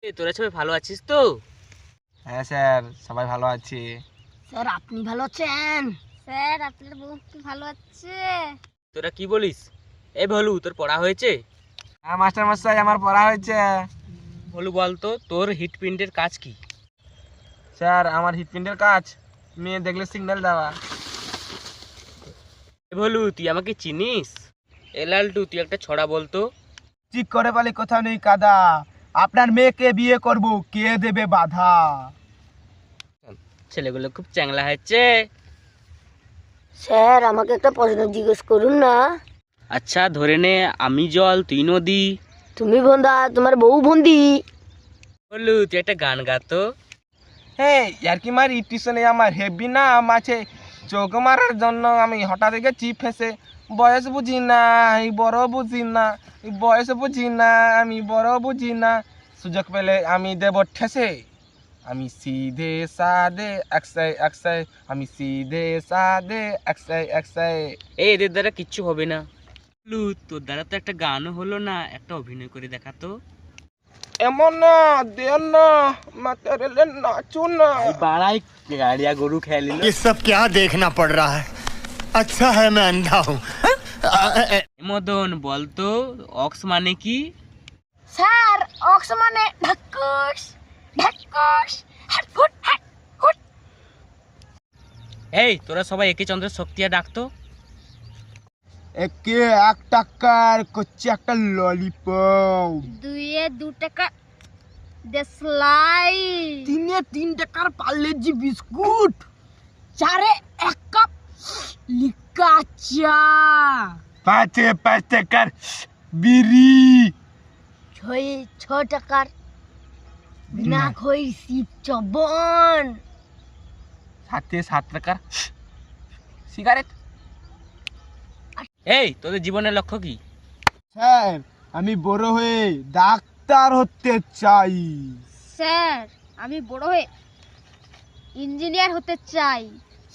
তোরা সবাই ভালো আছিস তো? হ্যাঁ স্যার, সবাই ভালো আছে। স্যার আপনি ভালো আছেন? স্যার আপনার বউ কি ভালো আছে? তোরা কি বলিস? ভলু, তোর পড়া হয়েছে? হ্যাঁ মাস্টার মশাই, আমার পড়া হয়েছে। ভলু বলতো, তোর হিট প্রিন্টের কাজ কি? স্যার আমার হিটপ্রিন্টের কাজ মেয়ে দেখলে সিগন্যাল দেওয়া। ভলু, তুই আমাকে চিনিস? লালটু, তুই একটা ছড়া বলতো। ঠিক করে বলে কোথাও নেই কাদা, আপনার মেয়েকে বিয়ে করব, কে দেবে বাধা। ছেলেগুলো খুব চ্যাংলা হচ্ছে। স্যার আমাকে একটা প্রশ্ন জিজ্ঞেস করুন না। আচ্ছা ধরে নে, আমি জল তুই নদী। তুমি বন্ধা, তোমার বউ বন্দি। বললু, তুই একটা গান গাতো। হ্যাঁ আর কি মারি টিউশনে আমার হেভি নাম আছে, চোখ মারার জন্য আমি হঠাৎ গেছি ফেসে। বয়স বুঝি না, বড় বুঝি না, বয়স বুঝি না, আমি বড় বুঝি না, সুযোগ পেলে আমি দেব ঠেসে। আমি সিধে সাদে একসাই একসাই, আমি সিধে সাদে একসাই একসাই। এদের দ্বারা কিচ্ছু হবে না। বললু, তোর দ্বারা তো একটা গানও হলো না, একটা অভিনয় করে দেখাতো। এমন না দেন না, মাতারেলে নাচু না। বাড়াই গাড়িয়া গরু খেলি। ये सब क्या देखना पड़ रहा है? अच्छा है मैं अंधा हूँ। মদন বলতো, অক্স মানে কি? স্যার অক্স মানে ঢাকুস ঢাকুস হাটফুট হাটফুট। তোরা সবাই একে চন্দ্রের শক্তিয়া ডাকতো। একে 1 টাকার করছে একটা ললিপপ, 2 2 টাকা দেশলাই, 3 টাকার পার্লেজি বিস্কুট, 4 1 কাপ লিকা চা, 5 টাকার বিড়ি, 6 টাকার বিনা খই শিব চবন, 7 টাকার সিগারেট। তোদের জীবনের লক্ষ্য কি? স্যার আমি বড় হয়ে ডাক্তার হতে চাই। স্যার আমি বড় হয়ে ইঞ্জিনিয়ার হতে চাই।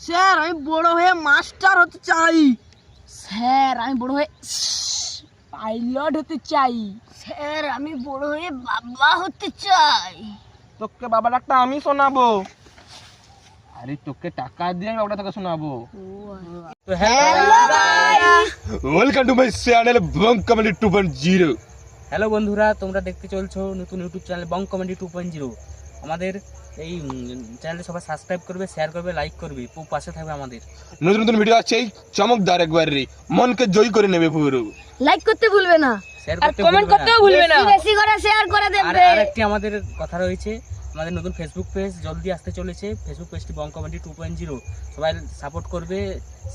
স্যার আমি বড় হয়ে মাস্টার হতে চাই। স্যার আমি বড় হয়ে পাইলট হতে চাই। স্যার আমি বড় হয়ে বাবা হতে চাই। তোকে বাবা ডাক্তার আমি শোনাবো, আরে তোকে টাকা দিয়ে আমি বাবাটা তোকে শোনাবো। তো welcome to my channel Bong comedy 2.0। Hello বন্ধুরা, তোমরা দেখতে চলছো নতুন ইউটিউব চ্যানেল বং কমেডি 2.0। আমাদের এই চ্যানেলটি সবাই সাবস্ক্রাইব করবে, শেয়ার করবে, লাইক করবে, পাশে থাকবে আমাদের। নতুন নতুন ভিডিও আছে চমকদার, একবার রে মনকে জয় করে নেবে পুরো। লাইক করতে ভুলবে না, শেয়ার আর কমেন্ট করতেও ভুলবে না, বেশি করে শেয়ার করে আর দেবে। আরেকটি আমাদের কথা রয়েছে, আমাদের নতুন ফেসবুক পেজ জলদি আসতে চলেছে। ফেসবুক পেজটি বং কমেডি 2.0। সবাই সাপোর্ট করবে,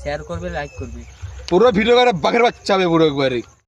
শেয়ার করবে, লাইক করবে। পুরো ভিডিও করে বাঘের বাচ্চা হবে পুরো একবারে।